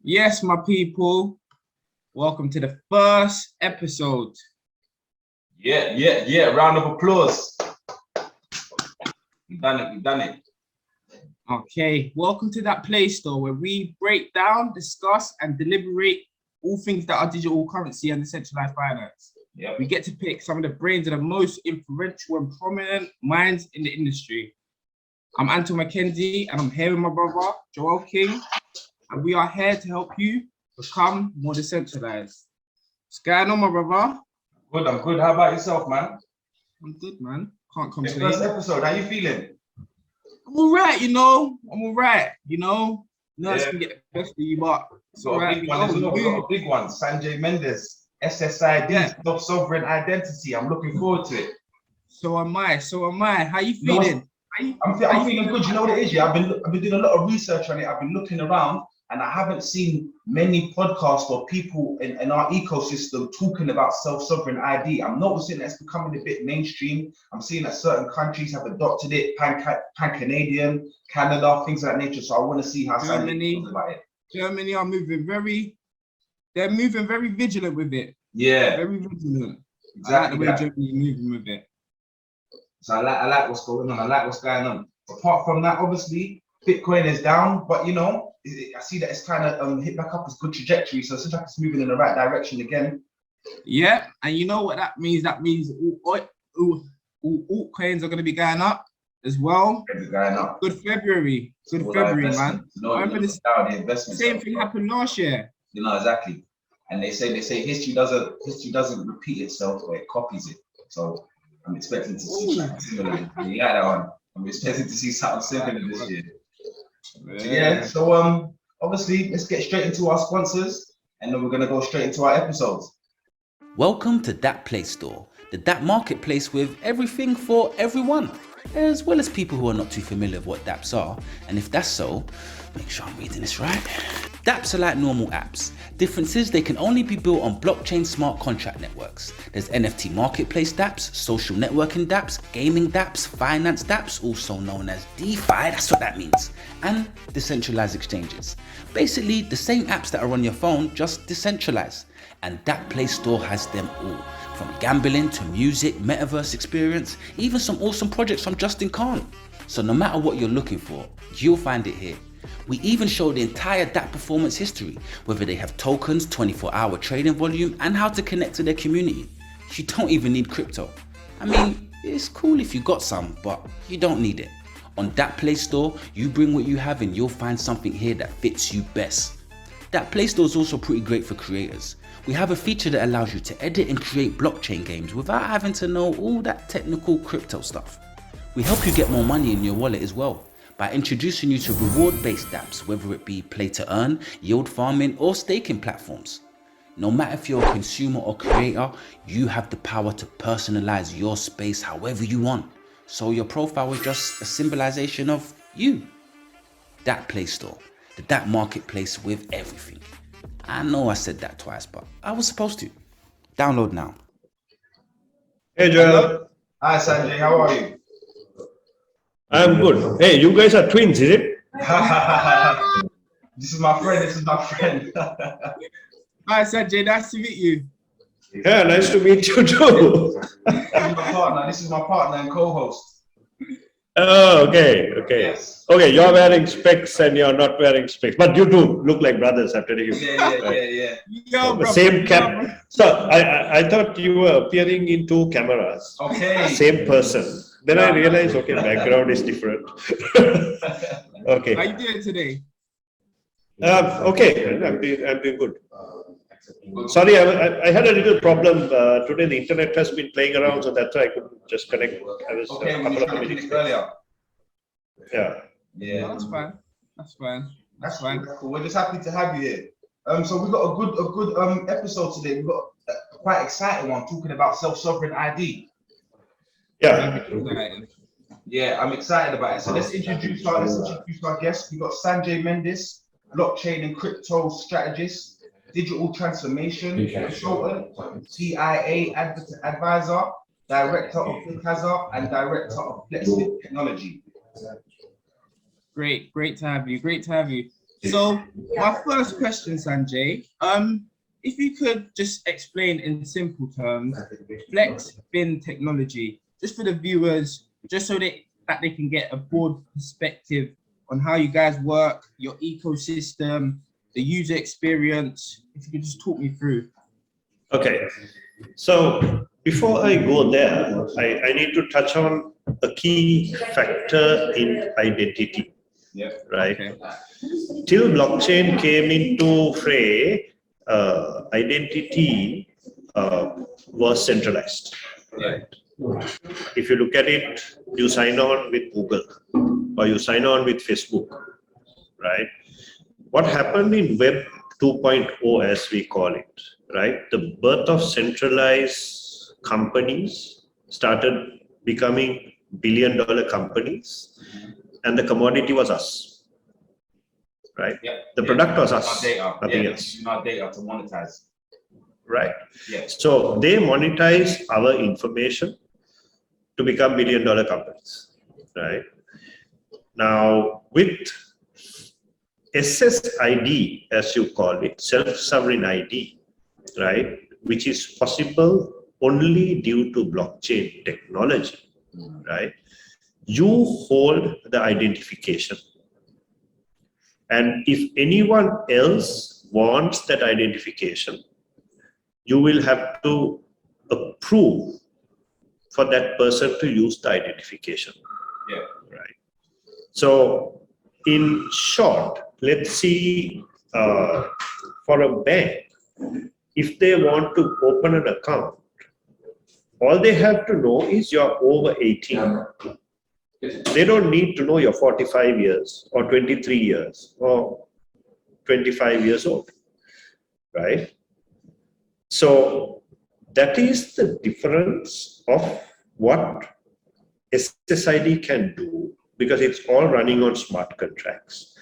Yes, my people, welcome to the first episode. Yeah. Round of applause. We've done it. Okay, welcome to ThatPlayStore, where we break down, discuss, and deliberate all things that are digital currency and decentralized finance. Yeah. We get to pick some of the brains of the most influential and prominent minds in the industry. I'm Anton McKenzie, and I'm here with my brother, Joel King, and we are here to help you become more decentralized. What's going on, my brother? I'm good. How about yourself, man? I'm good, man. Can't The complain. first episode, how you feeling? I'm all right, I'm all right, Nerves can get the best of you, but it's all right. We got a big one. Sanjay Mendis, SSID, Sovereign Identity. I'm looking forward to it. So am I. How you feeling? I'm feeling good. You know what it is? Yeah, I've been doing a lot of research on it. I've been looking around, and I haven't seen many podcasts or people in our ecosystem talking about self-sovereign ID. I'm noticing that it's becoming a bit mainstream. I'm seeing that certain countries have adopted it, pan-Canadian, Canada, things of that nature. So I want to see how Germany feels about it. Germany are moving very vigilant with it. Yeah. Very vigilant. Exactly. I like the way Germany is moving with it. So I like what's going on. Apart from that, obviously, Bitcoin is down, but I see that it's kind of hit back up its good trajectory. So it seems like it's moving in the right direction again. Yeah, and you know what that means? That means all altcoins are going to be going up as well. Going up. Good February, man. Remember the investment. Same thing happened last year. Exactly. And they say history doesn't repeat itself, or it copies it. So I'm expecting to see something similar. Yeah, that one. I'm expecting to see something similar this year. Yeah. So obviously, let's get straight into our sponsors, and then we're gonna go straight into our episodes. Welcome to ThatPlayStore, the marketplace with everything for everyone, as well as people who are not too familiar with what dApps are. And if that's so, make sure I'm reading this right. dApps are like normal apps. Difference is they can only be built on blockchain smart contract networks. There's NFT marketplace dApps, social networking dApps, gaming dApps, finance dApps, also known as DeFi, that's what that means, and decentralized exchanges. Basically, the same apps that are on your phone, just decentralized. And ThatPlayStore has them all. From gambling to music, metaverse experience, even some awesome projects from Justin Khan. So no matter what you're looking for, you'll find it here. We even show the entire dApp performance history, whether they have tokens, 24-hour trading volume, and how to connect to their community. You don't even need crypto. I mean, it's cool if you got some, but you don't need it. On ThatPlayStore, you bring what you have and you'll find something here that fits you best. ThatPlayStore is also pretty great for creators. We have a feature that allows you to edit and create blockchain games without having to know all that technical crypto stuff. We help you get more money in your wallet as well by introducing you to reward-based dApps, whether it be play to earn, yield farming, or staking platforms. No matter if you're a consumer or creator, you have the power to personalize your space however you want. So your profile is just a symbolization of you. ThatPlayStore, the dApp marketplace with everything. I know I said that twice, but I was supposed to. Download now. Hey Joel. Hi Sanjay, how are you? I'm good. Hey, you guys are twins, is it? This is my friend. Hi Sanjay, nice to meet you. Yeah, nice to meet you too. This is my partner and co-host. Oh, okay. Yes. Okay, you're wearing specs and you're not wearing specs, but you two look like brothers after you. Yeah. The same cap. So I thought you were appearing in two cameras. Okay. Same person. Then I realized, okay, background is different. Okay. How you doing today? Okay, I'm doing good. Sorry, I had a little problem today. The internet has been playing around, so that's why I couldn't just connect. I was okay, we tried to connect earlier. Yeah. No, that's fine. That's cool. We're just happy to have you here. So we've got a good episode today. We've got a quite exciting one talking about self-sovereign ID. Yeah, I'm excited about it. So let's introduce our guest. We've got Sanjay Mendis, blockchain and crypto strategist, digital transformation consultant, CIA advisor, director of FlexID, and director of Flexspin technology. Great to have you. So my first question, Sanjay, if you could just explain in simple terms, Flexspin technology, just for the viewers, just so that they can get a broad perspective on how you guys work, your ecosystem, the user experience. If you could just talk me through. Okay, so before I go there, I need to touch on a key factor in identity, right? Okay. Till blockchain came into fray, identity was centralized, right? If you look at it, you sign on with Google or you sign on with Facebook, right? What happened in Web 2.0, as we call it, right? The birth of centralized companies started becoming billion-dollar companies, and the commodity was us, right? The product was us, nothing else. Not data to monetize. Right. Yeah. So they monetize our information to become billion-dollar companies, right? Now with SSID, as you call it, self-sovereign ID, right, which is possible only due to blockchain technology, right? You hold the identification. And if anyone else wants that identification, you will have to approve for that person to use the identification. Yeah. Right. So in short, let's see, for a bank, if they want to open an account, all they have to know is you're over 18. They don't need to know you're 45 years or 23 years or 25 years old, right? So that is the difference of what SSID can do, because it's all running on smart contracts.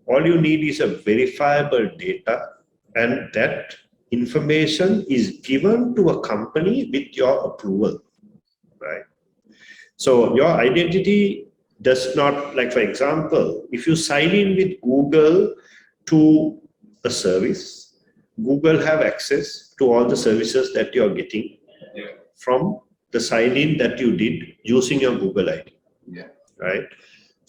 All you need is a verifiable data, and that information is given to a company with your approval, right? So your identity does not, like for example, if you sign in with Google to a service, Google have access to all the services that you're getting from the sign-in that you did using your Google ID, right?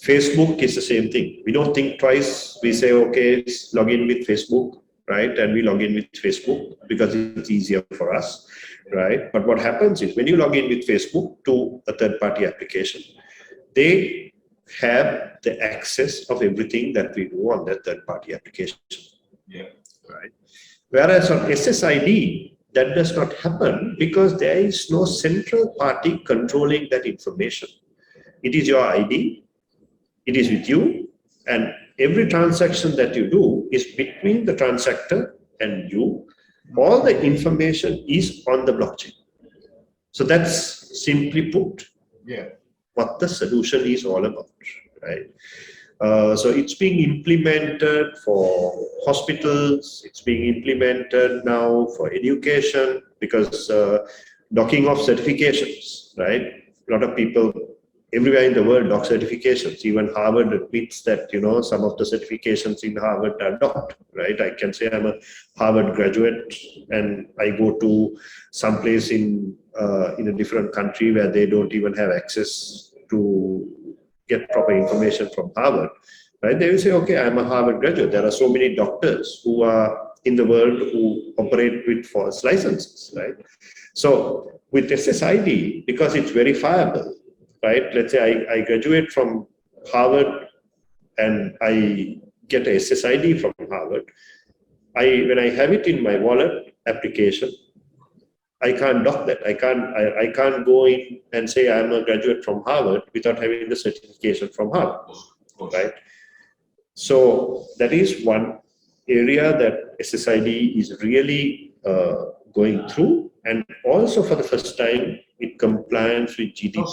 Facebook is the same thing. We don't think twice. We say, okay, log in with Facebook, right? And we log in with Facebook because it's easier for us, right? But what happens is when you log in with Facebook to a third-party application, they have the access of everything that we do on that third-party application, right? Whereas on SSID, that does not happen because there is no central party controlling that information. It is your ID, it is with you, and every transaction that you do is between the transactor and you. All the information is on the blockchain. So that's simply put what the solution is all about, right? So it's being implemented for hospitals, it's being implemented now for education, because docking of certifications, right? A lot of people everywhere in the world dock certifications. Even Harvard admits that, you know, some of the certifications in Harvard are docked, right? I can say I'm a Harvard graduate and I go to some place in a different country where they don't even have access to get proper information from Harvard, right? They will say, okay, I'm a Harvard graduate. There are so many doctors who are in the world who operate with false licenses, right? So with SSID, because it's verifiable, right? Let's say I graduate from Harvard and I get a SSID from Harvard. When I have it in my wallet application, I can't dock that. I can't go in and say I'm a graduate from Harvard without having the certification from Harvard, right? So that is one area that SSID is really going through, and also for the first time it complies with GDPR.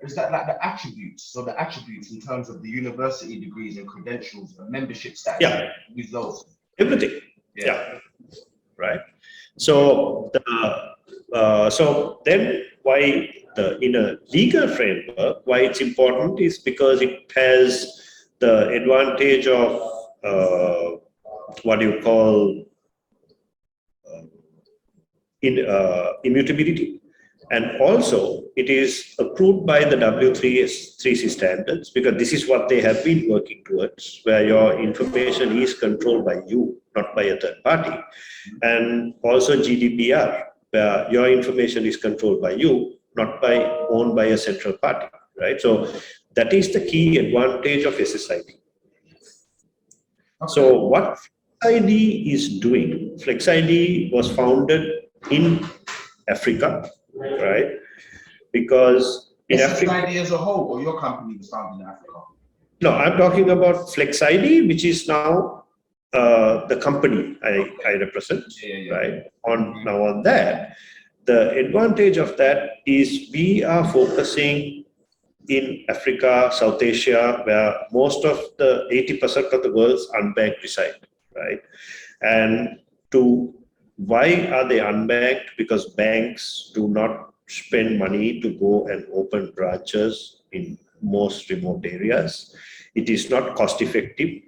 Is that like the attributes? So the attributes in terms of the university degrees and credentials and membership status. Yeah. Use those. Everything. Yeah. Right. So so then why in a legal framework, why it's important is because it has the advantage of what you call immutability, and also it is approved by the W3C standards, because this is what they have been working towards, where your information is controlled by you, not by a third party, and also GDPR, where your information is controlled by you, not by owned by a central party, right? So that is the key advantage of SSID. Okay. So what FlexID is doing, FlexID was founded in Africa, right? Because in Africa, SSID as a whole, or your company was founded in Africa? no, I'm talking about FlexID, which is now the company I represent, right? On that, the advantage of that is we are focusing in Africa, South Asia, where most of the 80% of the world's unbanked reside, right? And why are they unbanked? Because banks do not spend money to go and open branches in most remote areas. It is not cost effective,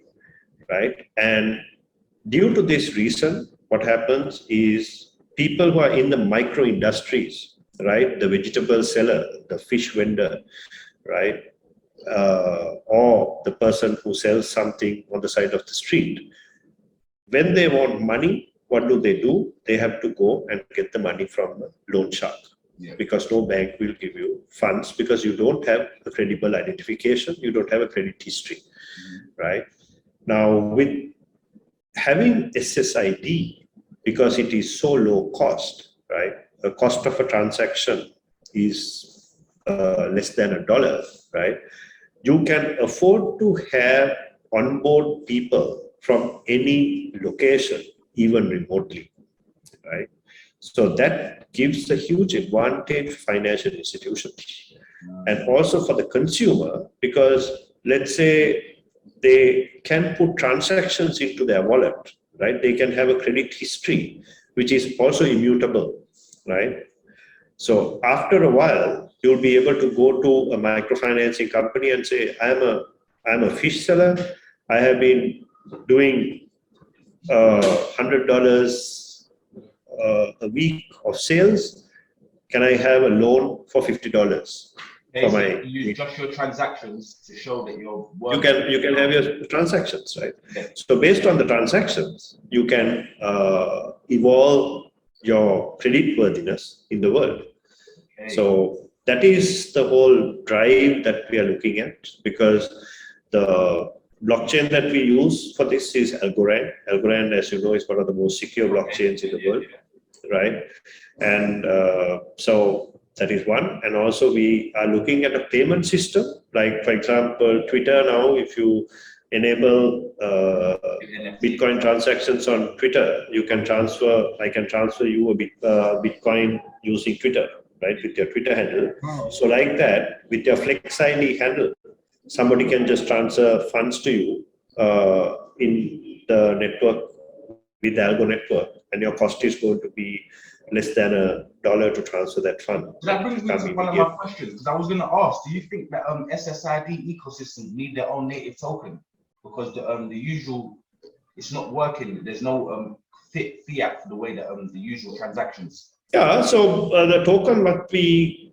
right? And due to this reason, what happens is people who are in the micro industries, right? The vegetable seller, the fish vendor, right? Or the person who sells something on the side of the street. When they want money, what do? They have to go and get the money from a loan shark, because no bank will give you funds, because you don't have a credible identification, you don't have a credit history, right? Now, with having SSID, because it is so low cost, right? The cost of a transaction is less than $1, right? You can afford to have onboard people from any location, even remotely, right? So that gives a huge advantage for financial institutions, and also for the consumer, because let's say they can put transactions into their wallet, right? They can have a credit history, which is also immutable, right? So after a while, you'll be able to go to a microfinancing company and say, I'm a fish seller. I have been doing $100 a week of sales. Can I have a loan for $50? Okay, so you use just your transactions to show that you're working. You can have your transactions, right? Yeah. So based on the transactions, you can evolve your credit worthiness in the world. Okay. So that is the whole drive that we are looking at, because the blockchain that we use for this is Algorand. Algorand, as you know, is one of the most secure blockchains in the world, right? And so that is one. And also we are looking at a payment system, like for example, Twitter now, if you enable Bitcoin transactions on Twitter, you can I can transfer you a Bitcoin using Twitter, right, with your Twitter handle. So like that, with your FlexID handle, somebody can just transfer funds to you in the network with the Algo network, and your cost is going to be less than $1 to transfer that fund. So that brings me to one of my questions, because I was going to ask, do you think that SSID ecosystem need their own native token? Because the usual, it's not working. There's no fiat for the way that the usual transactions. Yeah, so the token what we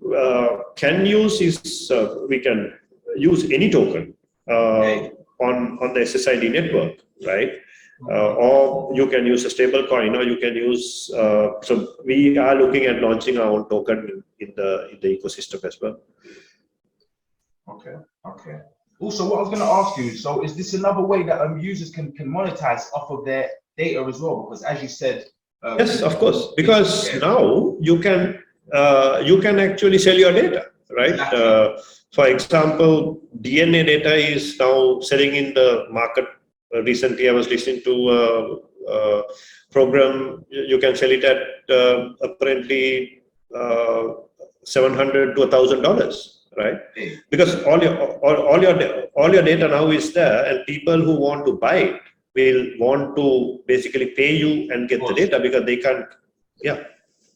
can use is we can use any token on the SSID network, right? Or you can use a stable coin, or you can use. So we are looking at launching our own token in the ecosystem as well. Okay. Okay. Also, what I was going to ask you, so is this another way that users can monetize off of their data as well? Because as you said, yes, of course, because now you can actually sell your data, right? Exactly. For example, DNA data is now selling in the market. Recently, I was listening to a program. You can sell it at apparently $700 to $1,000, right? Because all your data now is there, and people who want to buy it will want to basically pay you and get the data, because they can't. Yeah.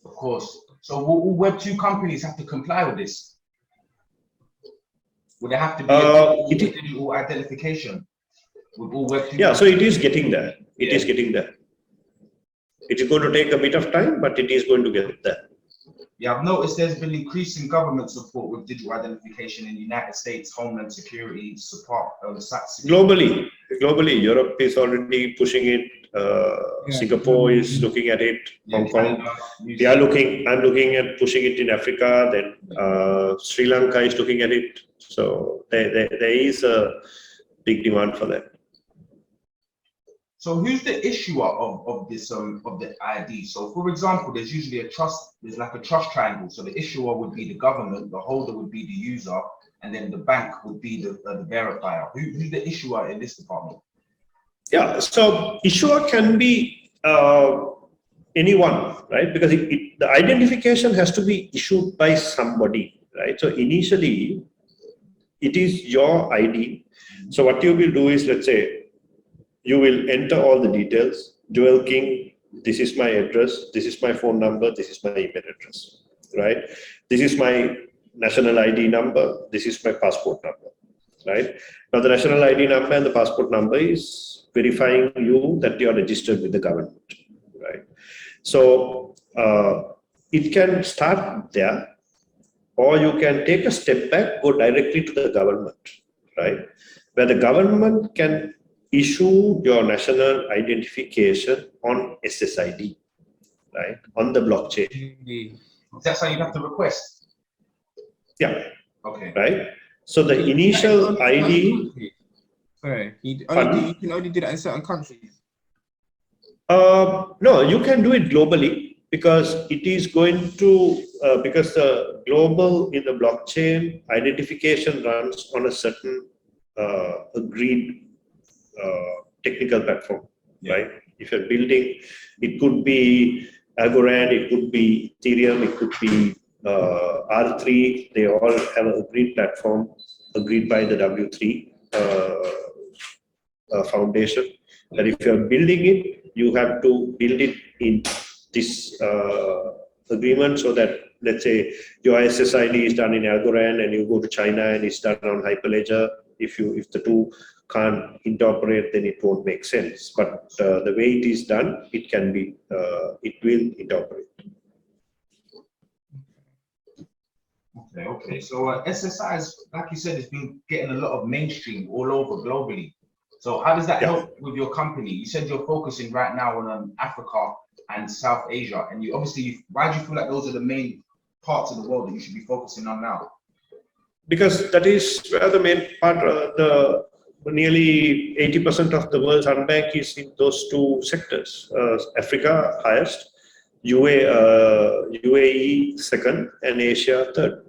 Of course. So will Web2 companies have to comply with this? Would there have to be a digital identification with all Web2? Yeah, so it is getting there. It is getting there. It is going to take a bit of time, but it is going to get there. Yeah, I've noticed there's been increasing government support with digital identification in the United States, Homeland Security support. Globally, Europe is already pushing it. Singapore is looking at it. Hong Kong. I'm looking at pushing it in Africa. Then Sri Lanka is looking at it. So there is a big demand for that. So who's the issuer of this of the ID? So for example, there's usually there's like a trust triangle. So the issuer would be the government, the holder would be the user, and then the bank would be the verifier. Who's the issuer in this department? Yeah, so issuer can be anyone, right? Because the identification has to be issued by somebody, right? So initially, it is your ID. So what you will do is, let's say, you will enter all the details. Joel King, this is my address, this is my phone number, this is my email address, right? This is my national ID number, this is my passport number, right? Now the national ID number and the passport number is verifying you that you are registered with the government, right? So it can start there, or you can take a step back, go directly to the government, right? Where the government can issue your national identification on SSID, right? On the blockchain. That's how you have to request. Yeah. Okay. Right. So the initial ID. Sorry, you can only do that in certain countries. No, you can do it globally because it is going to because the global in the blockchain identification runs on a certain agreed technical platform, right? If you're building, it could be Algorand, it could be Ethereum, it could be R3. They all have an agreed platform, agreed by the W3 foundation. That if you're building it, you have to build it in this agreement so that, let's say, your SSID is done in Algorand and you go to China and it's done on Hyperledger. If the two can't interoperate, then it won't make sense. But the way it is done, it will interoperate. Okay. So SSI is, like you said, it's been getting a lot of mainstream all over globally. So how does that help with your company? You said you're focusing right now on Africa and South Asia, and why do you feel like those are the main parts of the world that you should be focusing on now? Because that is where the main part, nearly 80% of the world's unbank is in those two sectors. Africa highest, UAE second, and Asia third.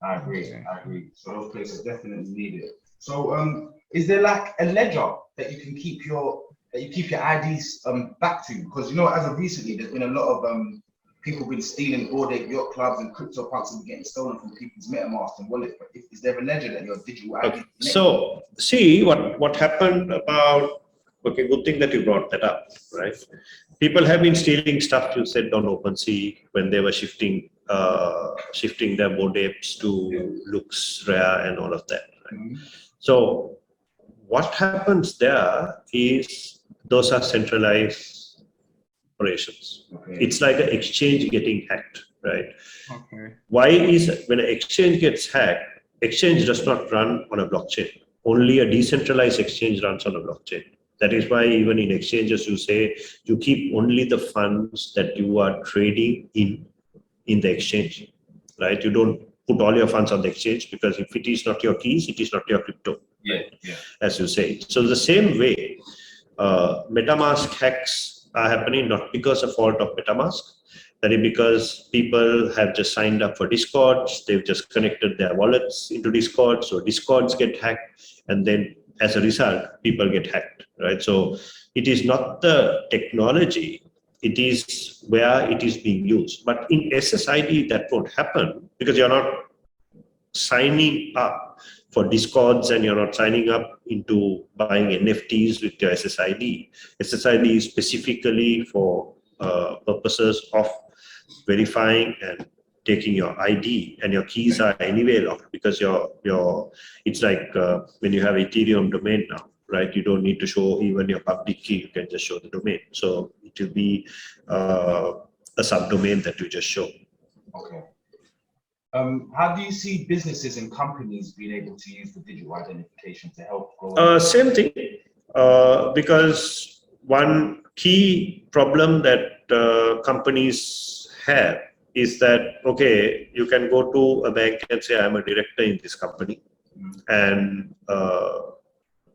I agree. So those places definitely need it. So is there like a ledger that you can keep your IDs back to? Because as of recently, there's been a lot of people been stealing all their yacht clubs and crypto punks and getting stolen from people's Metamask and wallet. But is there a ledger that your digital ID? Okay. So see what happened about. Okay, good thing that you brought that up, right? People have been stealing stuff you said on OpenSea when they were shifting their modems to Lux, Rare, and all of that. Right? Mm-hmm. So what happens there is those are centralized operations. Okay. It's like an exchange getting hacked, right? Okay. Why is when an exchange gets hacked, exchange does not run on a blockchain. Only a decentralized exchange runs on a blockchain. That is why even in exchanges, you say you keep only the funds that you are trading in the exchange, right? You don't put all your funds on the exchange because if it is not your keys, it is not your crypto, right? As you say. So the same way, Metamask hacks are happening not because of fault of Metamask, that is because people have just signed up for Discords, they've just connected their wallets into Discord, so Discords get hacked, and then as a result, people get hacked, right? So it is not the technology, it is where it is being used. But in SSID, that won't happen because you're not signing up for Discords and you're not signing up into buying NFTs with your SSID. SSID is specifically for purposes of verifying and taking your ID, and your keys are anyway locked because it's like when you have Ethereum domain now, right? You don't need to show even your public key, you can just show the domain. So it will be a subdomain that you just show. Okay. How do you see businesses and companies being able to use the digital identification to help grow? Same thing, because one key problem that companies have is that, okay, you can go to a bank and say, I'm a director in this company, and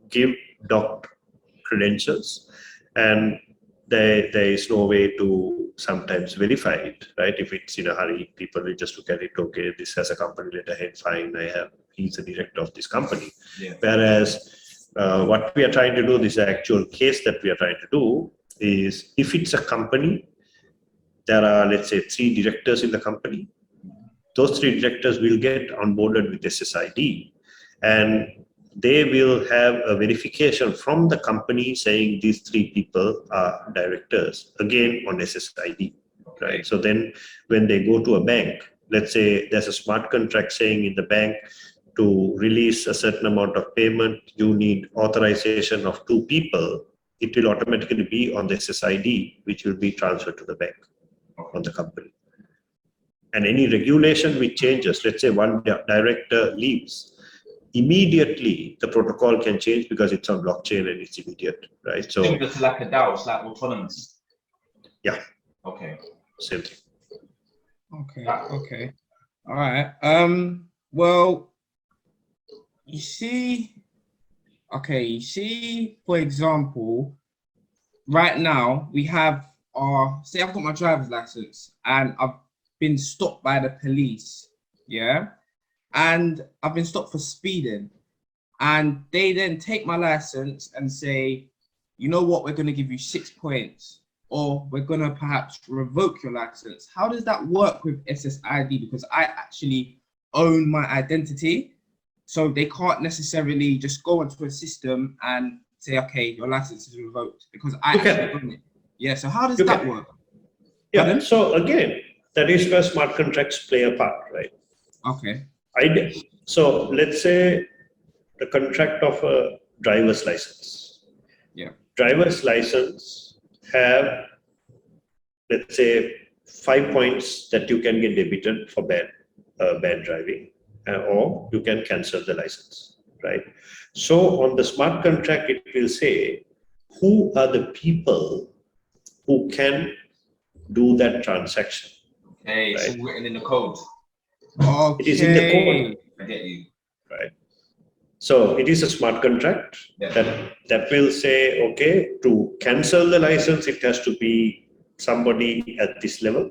give doc credentials, and there is no way to sometimes verify it, right? If it's in a hurry, people will just look at it, okay, this has a company letterhead, fine, he's a director of this company. Yeah. Whereas what we are trying to do, this actual case that we are trying to do is, if it's a company, there are, let's say, 3 directors in the company. Those 3 directors will get onboarded with SSID, and they will have a verification from the company saying these 3 people are directors, again on SSID, right? So then when they go to a bank, let's say there's a smart contract saying in the bank, to release a certain amount of payment, you need authorization of 2 people, it will automatically be on the SSID, which will be transferred to the bank on the company. And any regulation which changes, let's say one director leaves, immediately the protocol can change because it's on blockchain and it's immediate, right? So similar to like a DAO, it's like autonomous. Yeah. Okay. Same thing. Okay. All right. Well, you see, for example, right now we have say I've got my driver's license and I've been stopped by the police, yeah? And I've been stopped for speeding. And they then take my license and say, you know what, we're going to give you 6 points, or we're going to perhaps revoke your license. How does that work with SSID? Because I actually own my identity. So they can't necessarily just go into a system and say, okay, your license is revoked, because I actually own it. Yeah, so how does that work? Yeah, Pardon? so again, that is where smart contracts play a part, right? Okay. So let's say the contract of a driver's license. Yeah. Driver's license have, let's say, 5 points that you can get debited for bad driving, or you can cancel the license, right? So on the smart contract, it will say who are the people who can do that transaction. Okay, right? It's written in the code. Okay. It is in the code. I get you. Right. So it is a smart contract that will say, okay, to cancel the license, it has to be somebody at this level,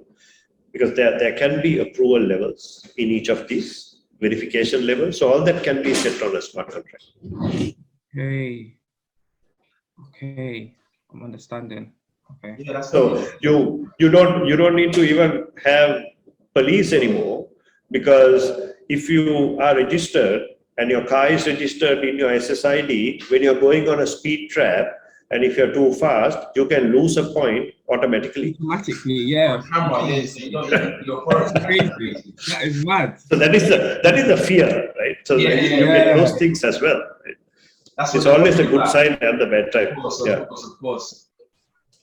because there can be approval levels in each of these verification levels. So all that can be set on a smart contract. Okay, I'm understanding. Okay. Yeah, so you don't need to even have police anymore, because if you are registered and your car is registered in your SSID, when you're going on a speed trap, and if you're too fast, you can lose a point automatically. Automatically, yeah. Crazy. That is mad. So that is the fear, right? So you get those things as well. Right? It's always a good sign and the bad time. Of course.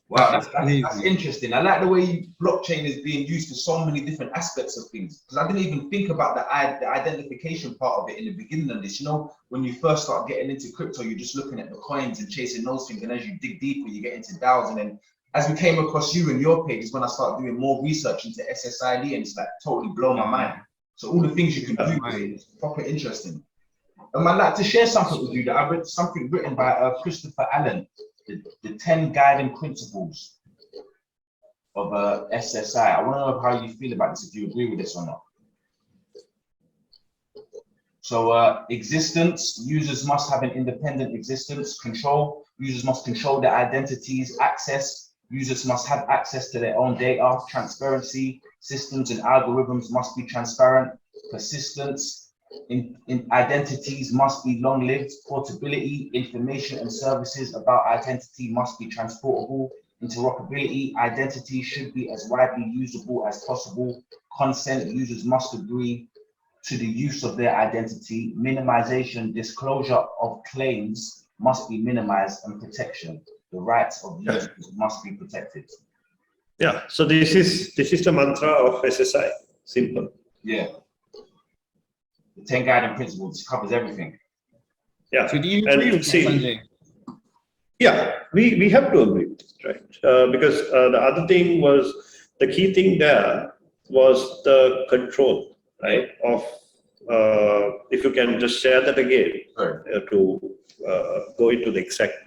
Wow, that's interesting. I like the way blockchain is being used for so many different aspects of things. Because I didn't even think about the identification part of it in the beginning of this. You know, when you first start getting into crypto, you're just looking at the coins and chasing those things. And as you dig deeper, you get into DAOs. And then as we came across you and your page, is when I started doing more research into SSID, and it's like totally blown my mind. So all the things you can do is proper interesting. I'd like to share something with you that I read something written by Christopher Allen. The 10 guiding principles of SSI. I want to know how you feel about this, if you agree with this or not. So existence, users must have an independent existence. Control, users must control their identities. Access, users must have access to their own data. Transparency, systems and algorithms must be transparent. Persistence, in identities must be long-lived. Portability, information and services about identity must be transportable. Interoperability, identity should be as widely usable as possible. Consent, users must agree to the use of their identity. Minimization, disclosure of claims must be minimized, and protection. The rights of users must be protected. Yeah, so this is the mantra of SSI. Simple. Yeah. The 10 guiding principles covers everything. Yeah. So do you agree with that, Sanjay? Yeah, we have to agree with it, right? Because the other thing was, the key thing there was the control, right? Of if you can just share that again to go into the exact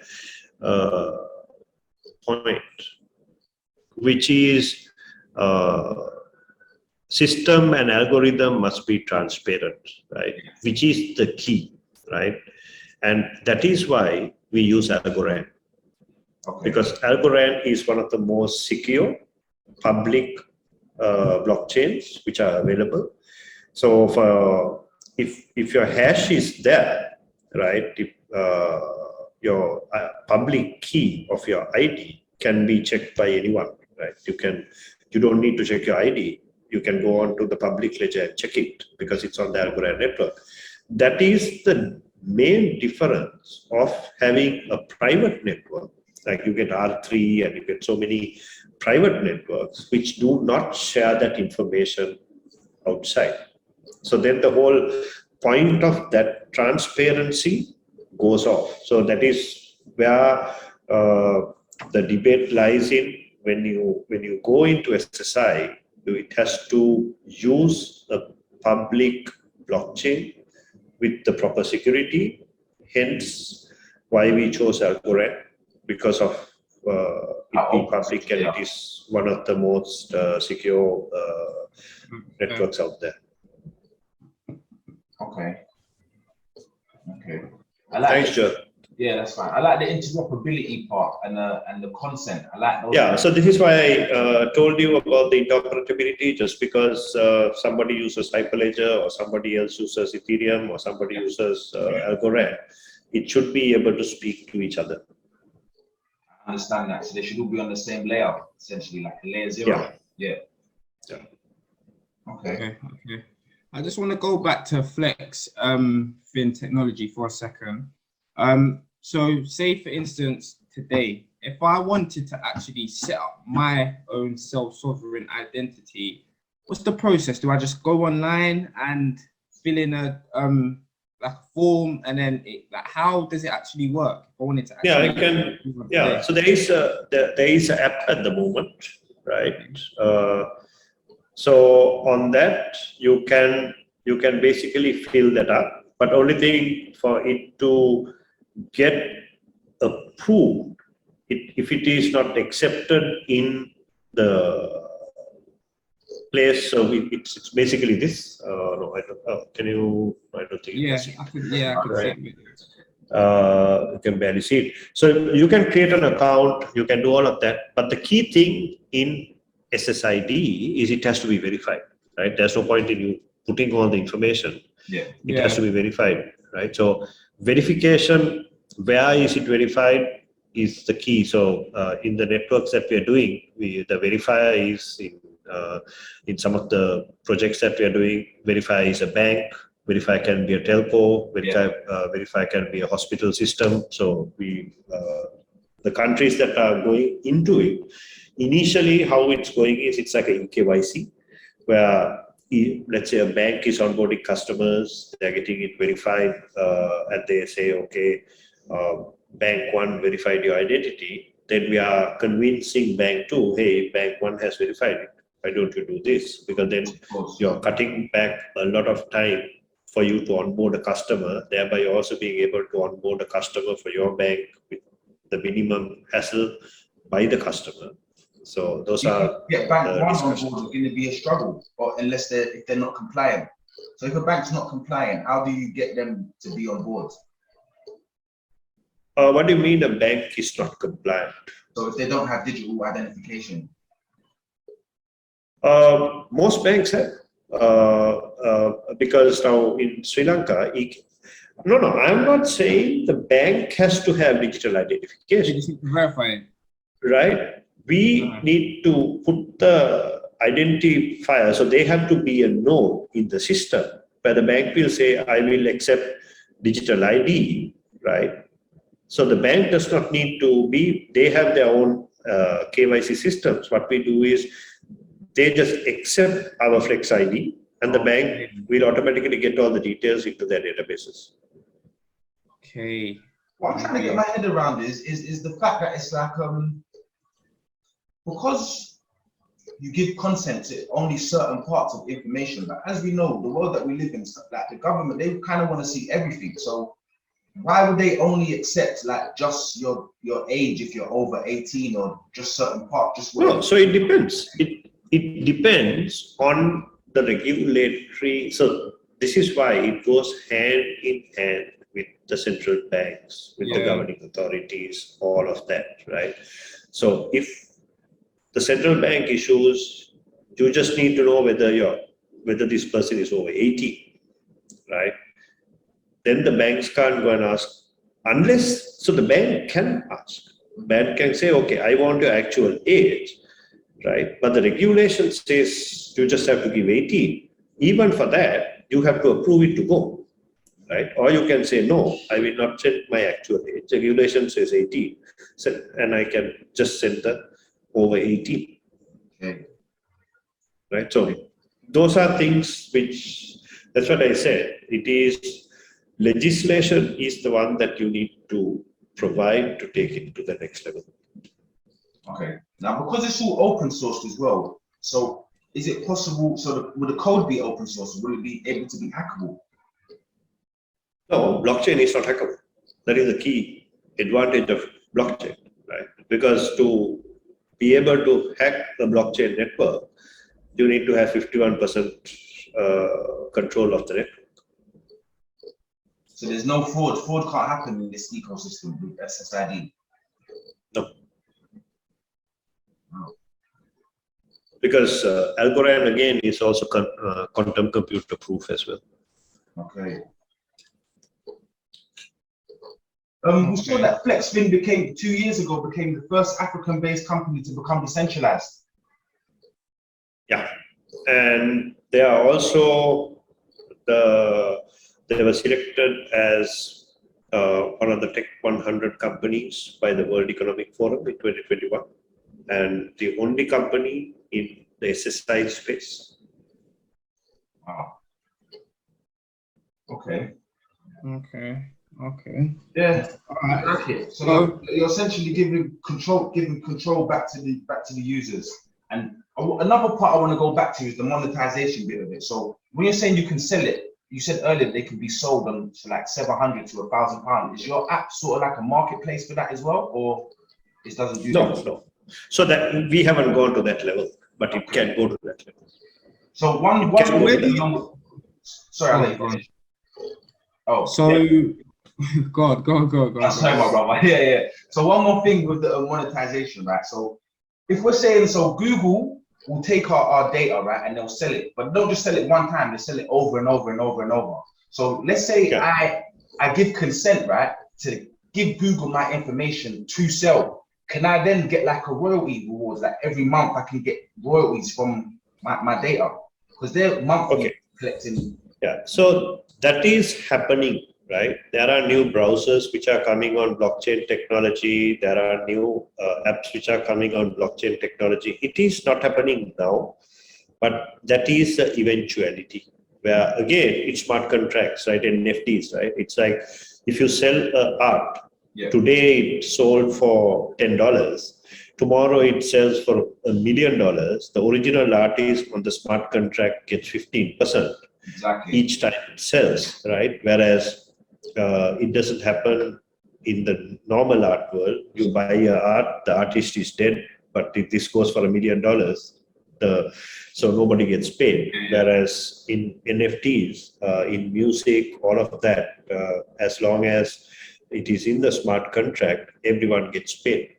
point, which is system and algorithm must be transparent, right? Which is the key, right? And that is why we use Algorand. Because Algorand is one of the most secure public blockchains which are available. So if your hash is there, right, if, your public key of your ID can be checked by anyone, right? You don't need to check your ID. You can go on to the public ledger and check it because it's on the Algorand network. That is the main difference of having a private network. Like you get R3 and you get so many private networks which do not share that information outside. So then the whole point of that transparency goes off. So that is where the debate lies in. When you go into SSI, it has to use a public blockchain with the proper security. Hence, why we chose Algorand, because of it being public and it is one of the most secure networks out there. Okay. Thanks, Joe. Yeah, that's fine. I like the interoperability part and the consent. I like those. Yeah, so this is why I told you about the interoperability. Just because somebody uses Hyperledger or somebody else uses Ethereum or somebody uses Algorand, it should be able to speak to each other. I understand that. So they should all be on the same layer, essentially, like a layer 0. Yeah. Okay. I just want to go back to Flexspin technology for a second. So say for instance, today, if I wanted to actually set up my own self-sovereign identity, what's the process? Do I just go online and fill in a like a form, and then how does it actually work? If I wanted to actually so there is an app at the moment, right? So on that you can basically fill that up, but only thing for it to get approved, if it is not accepted in the place, so it's basically this. No, I don't. Can you? I don't think. Yeah, I could see it. You can barely see it. So you can create an account. You can do all of that. But the key thing in SSID is it has to be verified, right? There's no point in you putting all the information. It has to be verified, right? So verification, where is it verified, is the key. So in the networks that we are doing, the verifier is in some of the projects that we are doing. Verifier is a bank. Verifier can be a telco. Verifier can be a hospital system. So the countries that are going into it, initially how it's going is it's like a eKYC, where let's say a bank is onboarding customers, they're getting it verified, and they say, okay, bank 1 verified your identity. Then we are convincing bank 2, hey, bank 1 has verified it. Why don't you do this? Because then you're cutting back a lot of time for you to onboard a customer, thereby you're also being able to onboard a customer for your bank with the minimum hassle by the customer. So those are bank 1 on board is going to be a struggle, or unless if they're not compliant. So if a bank's not compliant, how do you get them to be on board? What do you mean a bank is not compliant? So if they don't have digital identification? Most banks have, because now in Sri Lanka, I'm not saying the bank has to have digital identification. You just need to verify it. Right? We need to put the identifier, so they have to be a node in the system where the bank will say, I will accept digital ID, right? So the bank does not need to be, they have their own KYC systems. What we do is they just accept our FlexID and the bank will automatically get all the details into their databases. Okay. What I'm trying to get my head around is the fact that it's like, because you give consent to only certain parts of information, but as we know, the world that we live in, like the government, they kind of want to see everything. So why would they only accept like just your age if you're over 18 or just certain part? Just no, so it depends. It depends on the regulatory. So this is why it goes hand in hand with the central banks, with the governing authorities, all of that, right? So if the central bank issues, you just need to know whether this person is over 18, right? Then the banks can't go and ask, unless, so the bank can ask. Bank can say, okay, I want your actual age, right? But the regulation says you just have to give 18. Even for that, you have to approve it to go, right? Or you can say, no, I will not send my actual age. The regulation says 18, so, and I can just send the over 18. Okay. Right? So those are things which, that's what I said. It is, legislation is the one that you need to provide to take it to the next level. Okay. Now, because it's all open sourced as well, so is it possible, so would the code be open source? Would it be able to be hackable? No, blockchain is not hackable. That is the key advantage of blockchain, right? Because to be able to hack the blockchain network, you need to have 51% control of the network. So there's no fraud. Fraud can't happen in this ecosystem with SSID. No. Because Algorand again is also quantum computer proof as well. Okay. We saw that Flexspin 2 years ago became the first African-based company to become decentralized. Yeah, and they are also they were selected as one of the Tech 100 companies by the World Economic Forum in 2021, and the only company in the SSI space. Wow. Okay. Okay. Yeah, I like it. So you're essentially giving control back to the users. And another part I want to go back to is the monetization bit of it. So when you're saying you can sell it, you said earlier they can be sold on to like 700 to £1,000. Is your app sort of like a marketplace for that as well, or it doesn't do that? No. So that we haven't gone to that level, but it can go to that level. So sorry, I'll let you finish. Oh, so yeah. God. Sorry, my brother. Yeah. So one more thing with the monetization, right? So if we're saying, so Google will take our data, right, and they'll sell it, but don't just sell it one time, they sell it over and over and over and over. So let's say I give consent, right, to give Google my information to sell. Can I then get like a royalty rewards? Like every month I can get royalties from my data? Because they're monthly collecting. Yeah, so that is happening, right? There are new browsers which are coming on blockchain technology. There are new apps which are coming on blockchain technology. It is not happening now, but that is the eventuality where, again, it's smart contracts, right? NFTs, right? It's like if you sell art, today it's sold for $10. Tomorrow it sells for $1 million. The original artist on the smart contract gets 15%. Exactly. Each time it sells, right? Whereas it doesn't happen in the normal art world. You buy your art, the artist is dead, but if this goes for $1 million, so nobody gets paid. Whereas in NFTs, in music, all of that, as long as it is in the smart contract, everyone gets paid.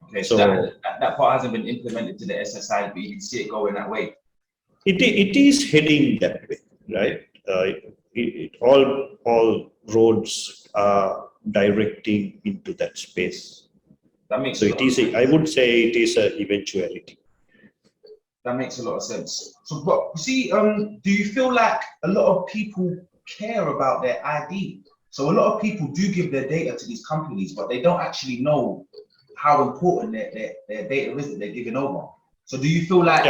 Okay, so that part hasn't been implemented to the SSI, but you can see it going that way. It is heading that way, right? All roads are directing into that space. That makes So a lot it is, of sense. I would say it is an eventuality. That makes a lot of sense. So, but see, do you feel like a lot of people care about their ID? So a lot of people do give their data to these companies, but they don't actually know how important their data is that they're giving over. So do you feel like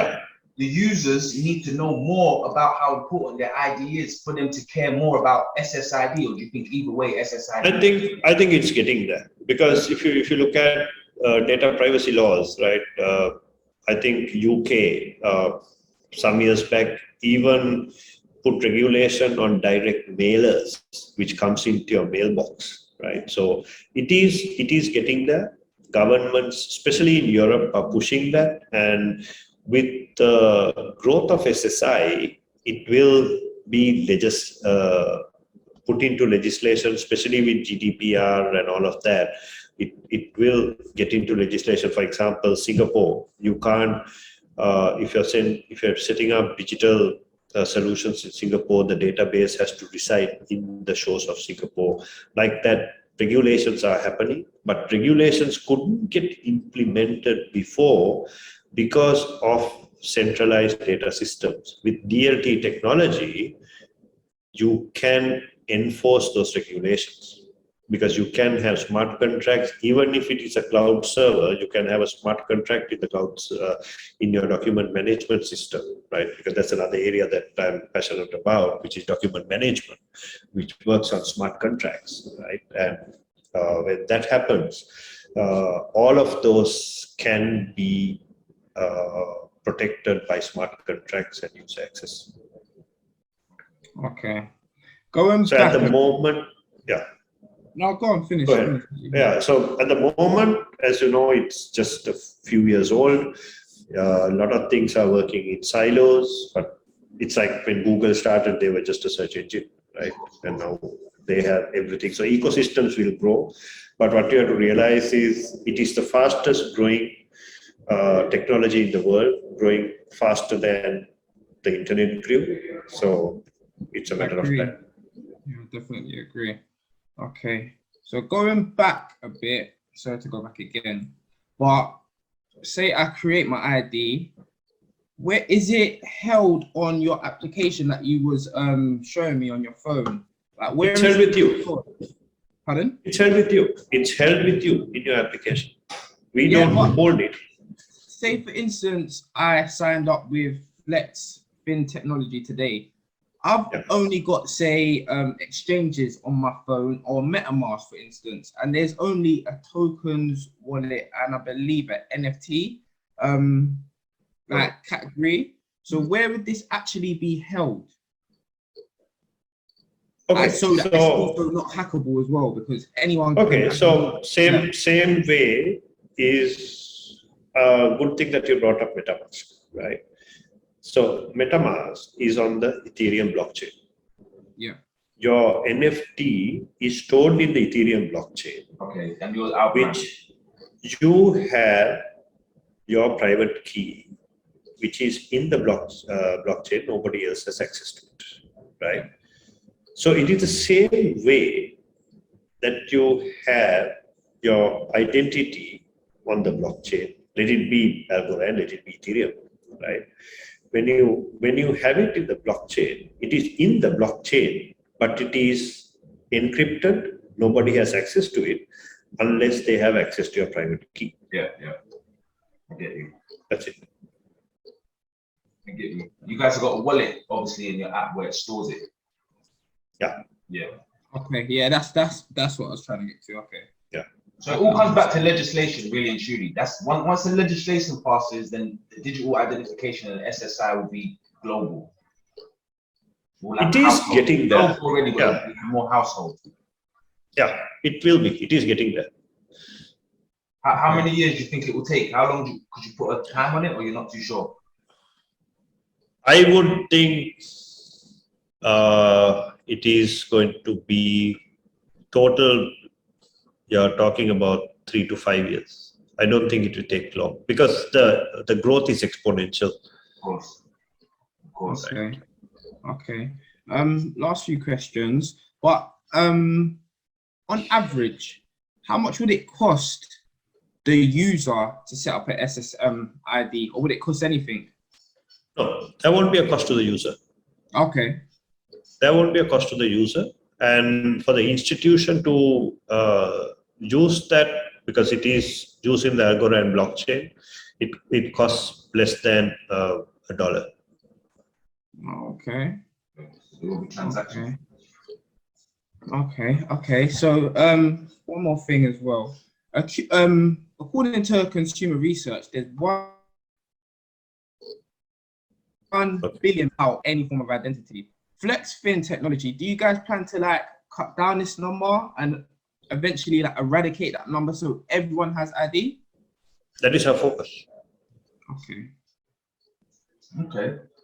the users need to know more about how important their ID is for them to care more about SSID, or do you think either way SSID? I think it's getting there, because if you look at data privacy laws, right? I think UK some years back even put regulation on direct mailers, which comes into your mailbox, right? So it is getting there. Governments, especially in Europe, are pushing that, and with the growth of SSI, it will be put into legislation, especially with GDPR and all of that. It will get into legislation. For example, Singapore, you can't, if you're setting up digital solutions in Singapore, the database has to reside in the shores of Singapore. Like that, regulations are happening, but regulations couldn't get implemented before because of centralized data systems. With DLT technology, you can enforce those regulations, because you can have smart contracts. Even if it is a cloud server, you can have a smart contract in the cloud, in your document management system, right? Because that's another area that I'm passionate about, which is document management, which works on smart contracts, right? And when that happens, all of those can be protected by smart contracts and user access. Okay. Going so back at the moment, No, go on, finish. Go ahead. Yeah, so at the moment, as you know, it's just a few years old. A lot of things are working in silos, but it's like when Google started, they were just a search engine, right? And now they have everything. So ecosystems will grow, but what you have to realize is it is the fastest growing technology in the world, growing faster than the internet grew. So it's a matter of time. Yeah, definitely agree. Okay, so going back a bit, sorry to go back again, but say I create my ID, where is it held on your application that you was showing me on your phone? Like, where it's is held with you. Pardon? It's held with you. It's held with you in your application. We don't hold it. Say, for instance, I signed up with Flexspin technology today. I've only got, say, exchanges on my phone, or Metamask, for instance, and there's only a tokens wallet and I believe an NFT like category. So where would this actually be held? Okay, so that it's also not hackable as well, because anyone. Okay, so same way is a good thing that you brought up Metamask, right? So Metamask is on the Ethereum blockchain. Yeah. Your NFT is stored in the Ethereum blockchain. Okay, and yours out. Which you have your private key, which is in the blockchain. Nobody else has access to it, right? So it is the same way that you have your identity on the blockchain. Let it be Algorand, let it be Ethereum, right? When you have it in the blockchain, it is in the blockchain, but it is encrypted. Nobody has access to it unless they have access to your private key. Yeah. I get you. That's it. I get you. You guys have got a wallet, obviously, in your app where it stores it. Yeah. Okay. Yeah, that's what I was trying to get to. Okay. Yeah. So it all comes back to legislation, really and truly. That's once the legislation passes, then the digital identification and SSI will be global. It is getting there. Already, but more households. Yeah, it will be. It is getting there. How many years do you think it will take? How long could you put a time on it, or you're not too sure? I would think it is going to be total. You're talking about 3 to 5 years. I don't think it will take long, because the growth is exponential. Of course. Okay. Okay. Last few questions, but on average, how much would it cost the user to set up an SSM ID, or would it cost anything? No, there won't be a cost to the user. Okay. There won't be a cost to the user. And for the institution to use that, because it is using the Agora and blockchain, it costs less than $1. Okay. It will be transactions. Okay. So one more thing as well. According to consumer research, there's 1 billion out any form of identity. Flexspin technology, do you guys plan to like cut down this number and eventually like eradicate that number so everyone has ID? That is our focus. Okay.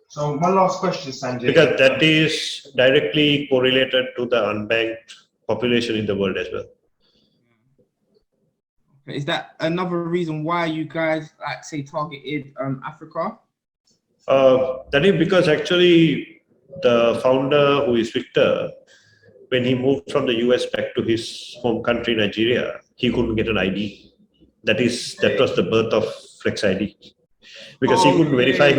So my last question, Sanjay. Because that is directly correlated to the unbanked population in the world as well. Is that another reason why you guys like say targeted Africa? That is because actually the founder, who is Victor, when he moved from the US back to his home country, Nigeria, he couldn't get an ID. That was the birth of FlexID, because he couldn't verify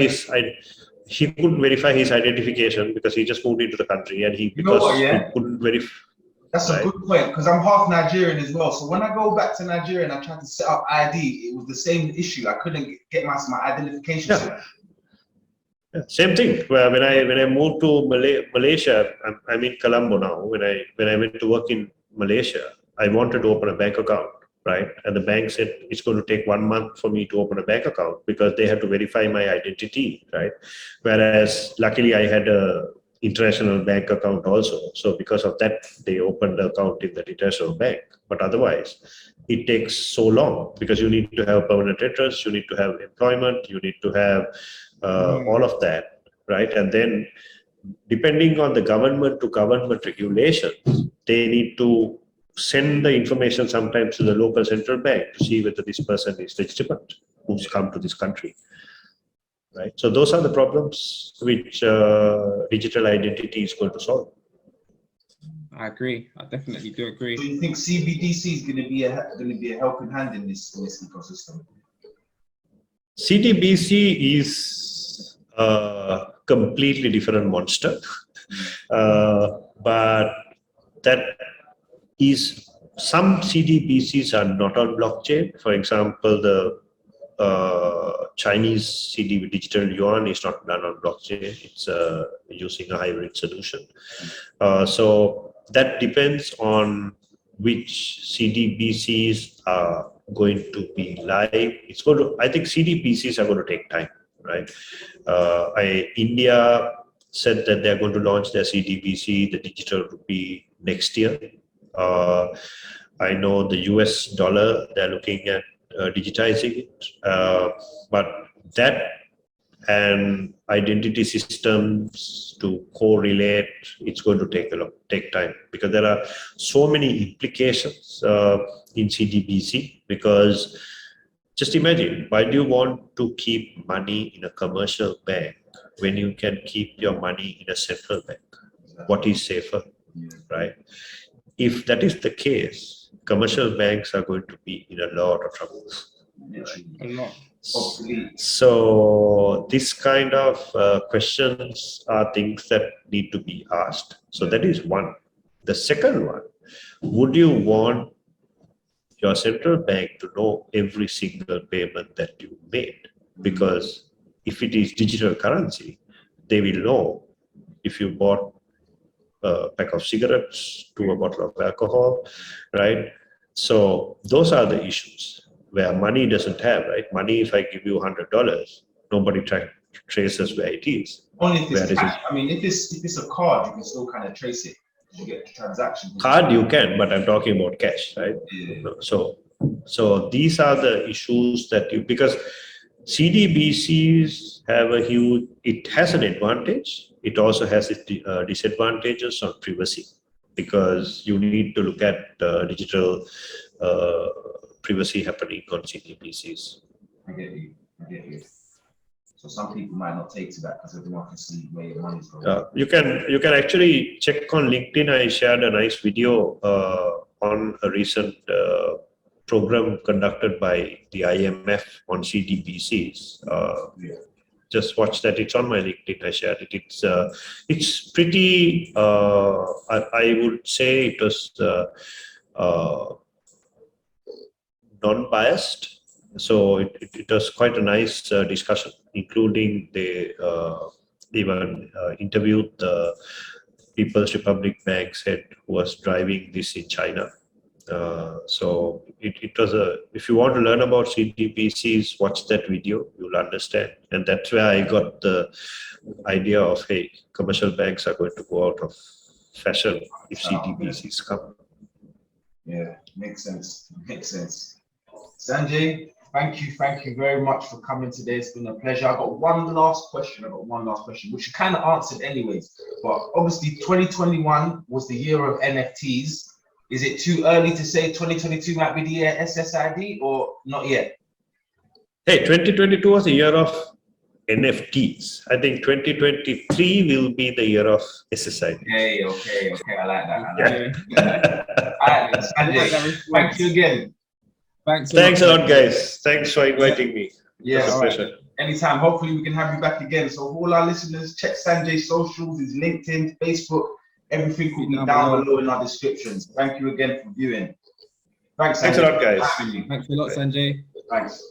his identification because he just moved into the country and he couldn't verify. That's a good point, because I'm half Nigerian as well. So when I go back to Nigeria and I tried to set up ID, it was the same issue. I couldn't get my identification. Yeah, same thing. When I moved to Malaysia, I'm in Colombo now. When I went to work in Malaysia, I wanted to open a bank account, right? And the bank said it's going to take 1 month for me to open a bank account because they had to verify my identity, right? Whereas luckily I had a international bank account also. So because of that, they opened the account in the international bank. But otherwise, it takes so long because you need to have permanent address, you need to have employment, you need to have all of that, right? And then depending on the government to government regulations, they need to send the information sometimes to the local central bank to see whether this person is legitimate who's come to this country, right? So those are the problems which digital identity is going to solve. I agree. I definitely do agree. So you think CBDC is going to be a helping hand in this ecosystem? CBDC is a completely different monster, but that is, some CBDCs are not on blockchain. For example, the Chinese CD digital yuan is not done on blockchain. It's using a hybrid solution. So that depends on which CBDCs are going to be live. I think CBDCs are going to take time, right? India said that they're going to launch their CBDC, the digital rupee, next year. I know the US dollar, they're looking at digitizing it, but that and identity systems to correlate, it's going to take time, because there are so many implications in CBDC. Because just imagine, why do you want to keep money in a commercial bank when you can keep your money in a central bank? What is safer, right? If that is the case, commercial banks are going to be in a lot of trouble. Right? A lot. So this kind of questions are things that need to be asked. So that is one. The second one, would you want your central bank to know every single payment that you made? Because if it is digital currency, they will know if you bought a pack of cigarettes to a bottle of alcohol, right? So those are the issues where money doesn't have, right? Money, if I give you $100, nobody traces where it is. Only if it's cash. I mean, if it's a card, you can still kind of trace it. You get the transaction. Card you can, but I'm talking about cash, right? Yeah. So these are the issues that because CBDCs have it has an advantage. It also has its disadvantages on privacy, because you need to look at digital privacy happening on CBDCs. I get you. So some people might not take to that because everyone can see where your money's going. You can actually check on LinkedIn. I shared a nice video on a recent program conducted by the IMF on CBDCs. Just watch that. It's on my LinkedIn. I shared it. It's pretty. I would say it was non-biased. So it was quite a nice discussion, including they even interviewed the People's Republic Bank's head who was driving this in China. So it was if you want to learn about CBDCs, watch that video, you'll understand. And that's where I got the idea of, hey, commercial banks are going to go out of fashion if CBDCs come. Yeah, makes sense. Sanjay, thank you very much for coming today. It's been a pleasure. I got one last question, which you kind of answered anyways. But obviously 2021 was the year of NFTs. Is it too early to say 2022 might be the year SSID or not yet? Hey, 2022 was the year of NFTs. I think 2023 will be the year of SSID. Okay. I like that. All right, Sanjay, thank you again. Thanks a lot, guys. Thanks for inviting me. Yeah, it's a pleasure. Anytime. Hopefully we can have you back again. So all our listeners, check Sanjay's socials, his LinkedIn, Facebook. Everything will be down below in our descriptions. Thank you again for viewing. Thanks a lot, guys. Thanks a lot, Sanjay. Thanks.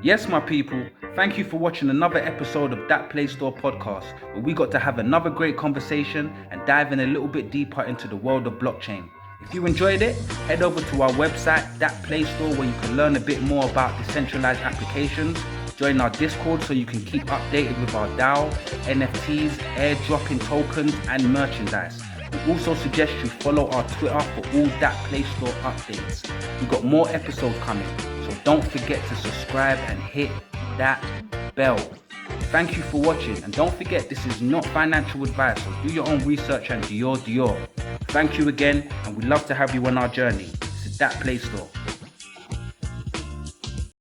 Yes, my people, thank you for watching another episode of ThatPlayStore podcast, where we got to have another great conversation and dive in a little bit deeper into the world of blockchain. If you enjoyed it, head over to our website, ThatPlayStore, where you can learn a bit more about decentralized applications. Join our Discord so you can keep updated with our DAO, NFTs, airdropping tokens, and merchandise. We also suggest you follow our Twitter for all ThatPlayStore updates. We've got more episodes coming, so don't forget to subscribe and hit that bell. Thank you for watching, and don't forget this is not financial advice, so do your own research and do your. Thank you again, and we'd love to have you on our journey. This is ThatPlayStore.